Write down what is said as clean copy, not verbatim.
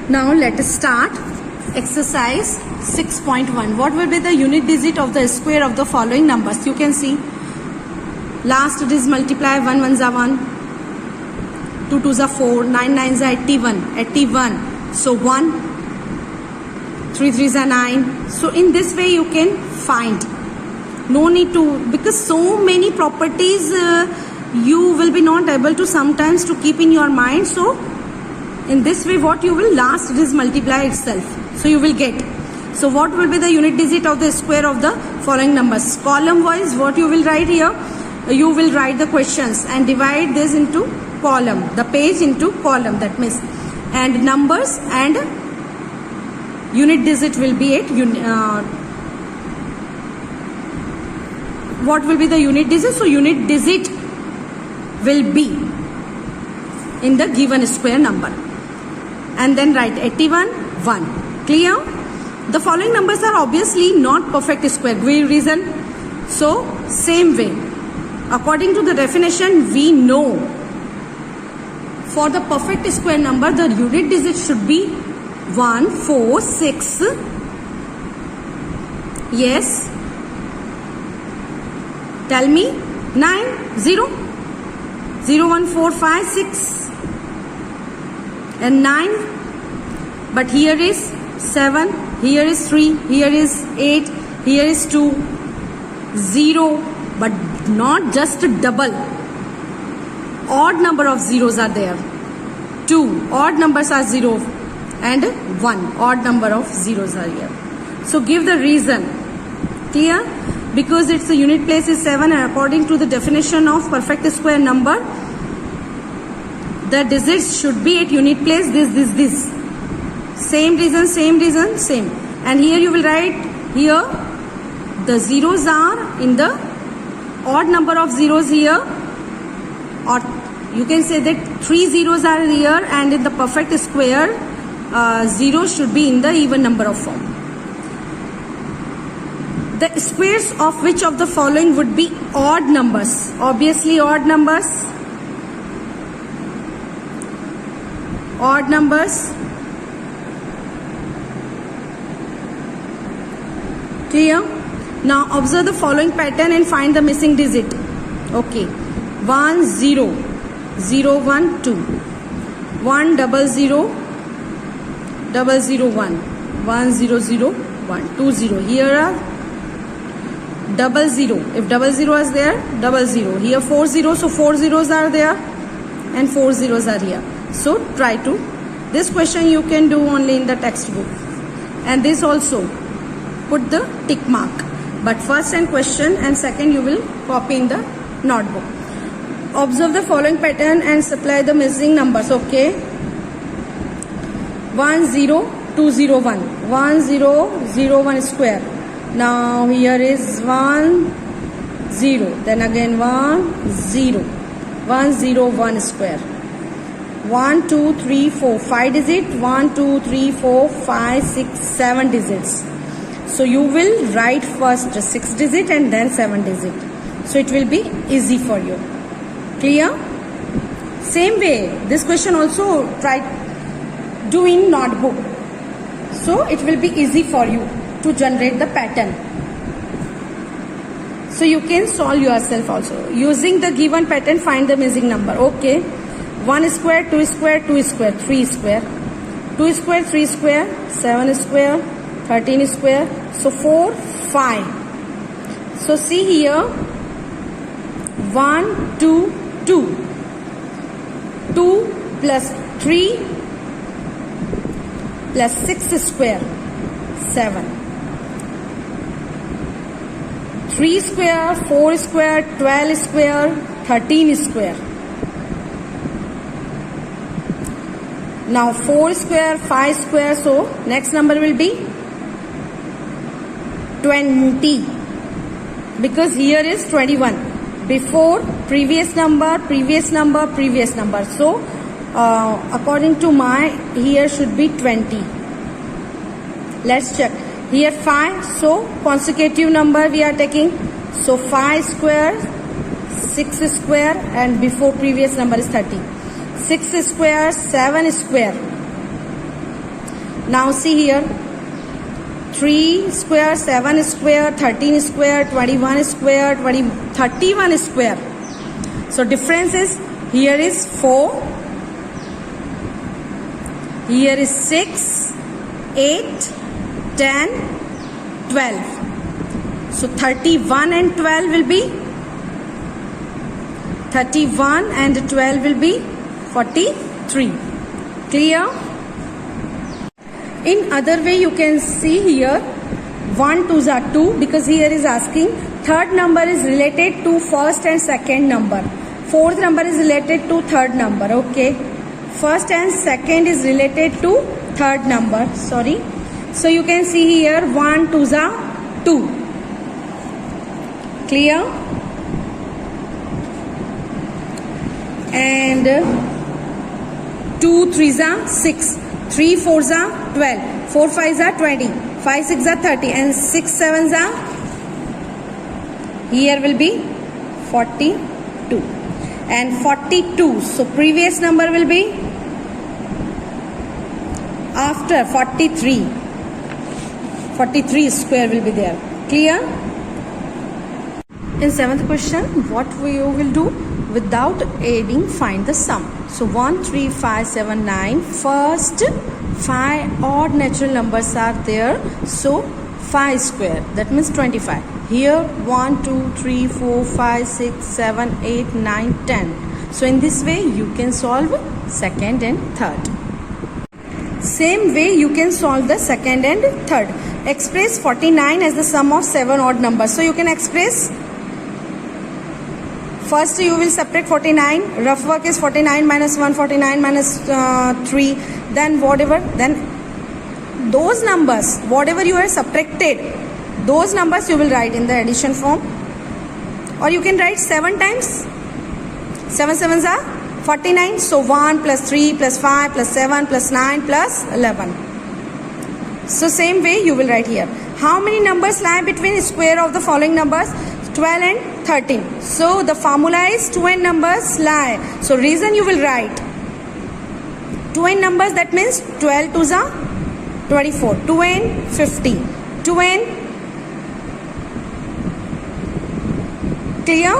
Now let us start exercise 6.1. What will be the unit digit of the square of the following numbers? You can see last it is multiply 1 1s are 1, 2 2s are 4, 9 9s are 81. So 1, 3 3s are 9. So in this way you can find. No need to, because so many properties you will be not able to sometimes to keep in your mind. So in this way what you will last it is multiply itself. So you will get. So what will be the unit digit of the square of the following numbers? Column wise what you will write here? You will write the questions and divide this into column, the page into column, that means, and numbers and unit digit will be at what will be the unit digit? So unit digit will be in the given square number, and then write 81 1. Clear? The following numbers are obviously not perfect square. Give reason. So same way, according to the definition, we know for the perfect square number the unit digit should be 1 4 6. Yes, tell me. 9 0 0 1 4 5 6 and 9. But here is 7, here is 3, here is 8, here is 2, 0, but not just a double. Odd number of zeros are there. 2 odd numbers are 0 and 1 odd number of zeros are here. So give the reason. Clear? Because its the unit place is 7, and according to the definition of perfect square number, the digits should be at unit place this. Same reason, same. And here you will write, here the zeros are in the odd number of zeros here, or you can say that 3 zeros are here, and in the perfect square zeros should be in the even number of form. The squares of which of the following would be odd numbers? Obviously odd numbers. Odd numbers. Clear? Now observe the following pattern and find the missing digit. Okay. 1 0 0 1 2 1 0 0 0 0 1 1 0 0 1 2 0. Here are 00. If 00 is there, 00. Here 40, so 4 zeros are there and 4 zeros are here. So try to. This question you can do only in the textbook, and this also put the tick mark. But first and question, and second you will copy in the notebook. Observe the following pattern and supply the missing numbers. Okay. 1 0 2 0 1 1 0 0 1 square. Now here is 1 0, then again 1 0 1 0 1 square. 1 2 3 4 5 digit. 1 2 3 4 5 6 7 digits. So you will write first 6 digit and then 7 digit. So it will be easy for you. Clear? Same way, this question also try do in notebook. So it will be easy for you to generate the pattern. So you can solve yourself also. Using the given pattern, find the missing number. Okay. 1 square, 2 square, 2 square, 3 square. 2 square, 3 square, 7 square, 13 square. So 4, 5. So see here. 1, 2, 2. 2 plus 3 plus 6 square, 7. 3 square, 4 square, 12 square, 13 square. Now 4 square, 5 square, so next number will be 20. Because here is 21. Before previous number. So according to my, here should be 20. Let's check. Here 5, so consecutive number we are taking. So 5 square, 6 square, and before previous number is 30. 6 square, 7 square. Now see here. 3 square, 7 square, 13 square, 21 square, 31 square. So difference is, here is 4, here is 6, 8, 10, 12. So 31 and 12 will be 31 and 12 will be 43. Clear? In other way you can see here 1 2s are 2, because here is asking third number is related to first and second number. Fourth number is related to third number. Okay. First and second is related to third number. Sorry. So you can see here 1 2s are 2. Clear? And 2 3s are 6. 3 4s are 12. 4 5s are 20. 5 6 are 30. And 6 7s are, here will be 42. And 42. So previous number will be after 43. 43 square will be there. Clear? In 7th question, what you will do? Without adding, find the sum. So 1 3 5 7 9. First 5 odd natural numbers are there. So 5 square, that means 25. Here 1 2 3 4 5 6 7 8 9 10. So in this way you can solve second and third. Same way you can solve the second and third. Express 49 as the sum of 7 odd numbers. So you can express, first you will separate 49. Rough work is 49 minus 1, 49 minus 3. Then whatever, then those numbers, whatever you have subtracted, those numbers you will write in the addition form. Or you can write 7 times. 7 sevens are 49. So 1 plus 3 plus 5 plus 7 plus 9 plus 11. So same way you will write here. How many numbers lie between square of the following numbers? 12 and 13. So the formula is 2 n numbers lie. So reason you will write 2 n numbers, that means 12 2s are 24. 2 n 50. 2 n. Clear?